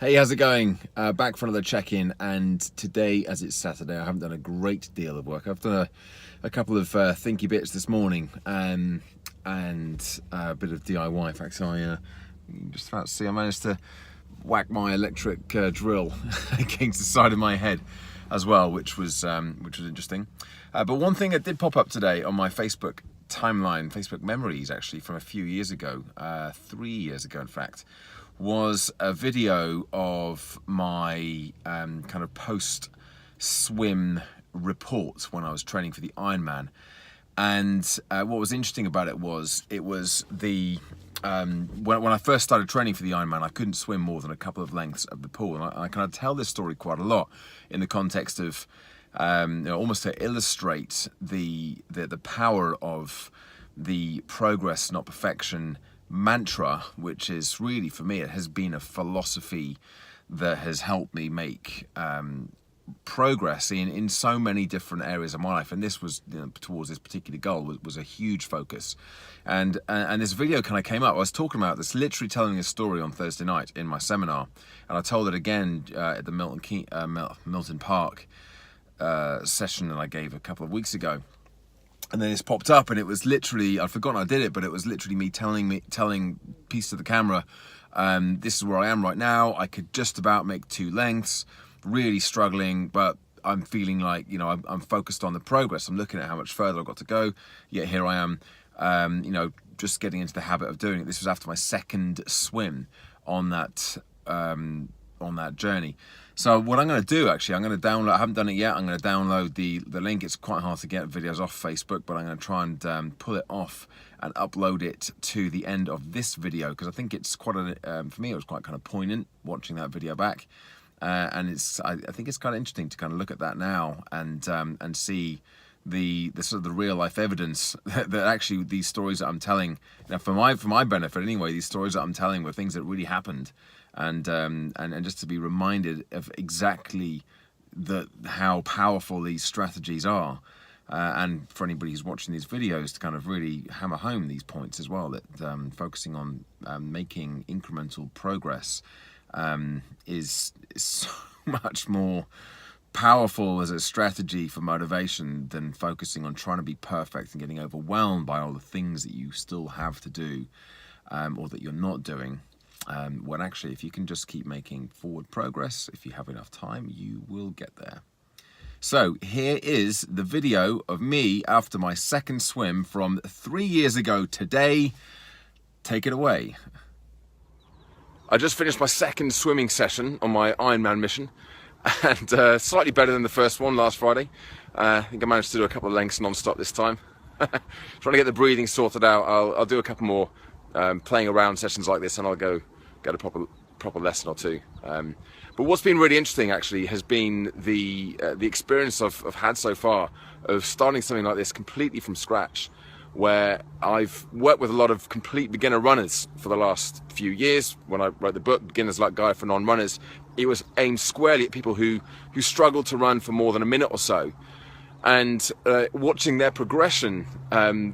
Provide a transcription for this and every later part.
Hey, how's it going? Back for another check-in, and today, as it's Saturday, I haven't done a great deal of work. I've done a couple of thinky bits this morning, and a bit of DIY. In fact, just about to see, I managed to whack my electric drill against the side of my head as well, which was interesting. But one thing that did pop up today on my Facebook timeline, Facebook memories actually, from a few years ago, 3 years ago in fact, was a video of my kind of post-swim report when I was training for the Ironman. And what was interesting about it was the when I first started training for the Ironman, I couldn't swim more than a couple of lengths of the pool, and I kind of tell this story quite a lot in the context of almost to illustrate the power of the progress, not perfection mantra, which is really, for me, it has been a philosophy that has helped me make progress in so many different areas of my life, and this was, towards this particular goal was a huge focus. And this video kind of came up. I was talking about this, literally telling this story on Thursday night in my seminar, and I told it again at the Milton Park session that I gave a couple of weeks ago. And then this popped up, and it was literally, I'd forgotten I did it, but it was literally me telling piece to the camera, this is where I am right now. I could just about make 2 lengths, really struggling, but I'm feeling like, I'm focused on the progress. I'm looking at how much further I've got to go, yet here I am, just getting into the habit of doing it. This was after my second swim on that journey. So what I'm going to do, actually, I'm going to download, I haven't done it yet, I'm going to download the link. It's quite hard to get videos off Facebook, but I'm going to try and pull it off and upload it to the end of this video, because I think it's quite for me, it was quite kind of poignant watching that video back. And I think it's kind of interesting to kind of look at that now and see the sort of the real life evidence that actually these stories that I'm telling, for my benefit anyway, these stories that I'm telling were things that really happened. And just to be reminded of exactly how powerful these strategies are, and for anybody who's watching these videos to kind of really hammer home these points as well, that focusing on making incremental progress is so much more powerful as a strategy for motivation than focusing on trying to be perfect and getting overwhelmed by all the things that you still have to do, or that you're not doing. When actually, if you can just keep making forward progress, if you have enough time, you will get there. So here is the video of me after my second swim from 3 years ago today. Take it away. I just finished my second swimming session on my Ironman mission, and slightly better than the first one last Friday. I think I managed to do a couple of lengths non-stop this time. Trying to get the breathing sorted out. I'll do a couple more playing around sessions like this, and I'll go get a proper lesson or two. But what's been really interesting actually has been the experience I've had so far of starting something like this completely from scratch, where I've worked with a lot of complete beginner runners for the last few years. When I wrote the book Beginner's Luck Guide for Non-Runners, it was aimed squarely at people who struggled to run for more than a minute or so. And watching their progression,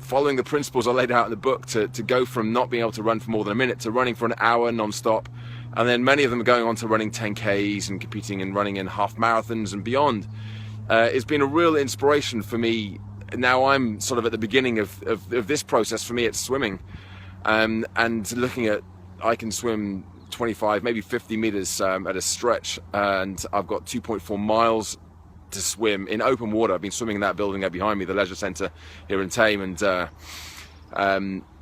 following the principles I laid out in the book to go from not being able to run for more than a minute to running for an hour non-stop, and then many of them are going on to running 10Ks and competing and running in half marathons and beyond. It's been a real inspiration for me. Now I'm sort of at the beginning of this process. For me, it's swimming, and looking at, I can swim 25, maybe 50 meters at a stretch, and I've got 2.4 miles to swim in open water. I've been swimming in that building there behind me, the leisure centre here in Thame, and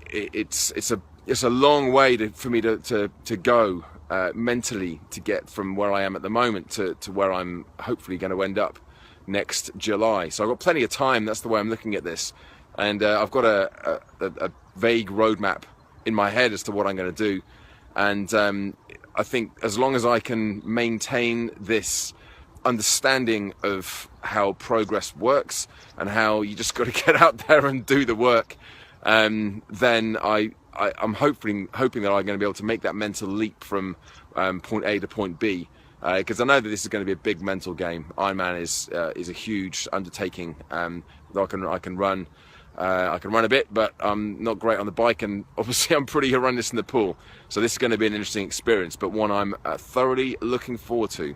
it's a long way for me to go mentally to get from where I am at the moment to where I'm hopefully going to end up next July. So I've got plenty of time. That's the way I'm looking at this, and I've got a vague roadmap in my head as to what I'm going to do, and I think as long as I can maintain this understanding of how progress works and how you just got to get out there and do the work, then I'm hoping that I'm going to be able to make that mental leap from point A to point B, because I know that this is going to be a big mental game. Ironman is a huge undertaking. I can run I can run a bit, but I'm not great on the bike, and obviously I'm pretty horrendous in the pool. So this is going to be an interesting experience, but one I'm thoroughly looking forward to.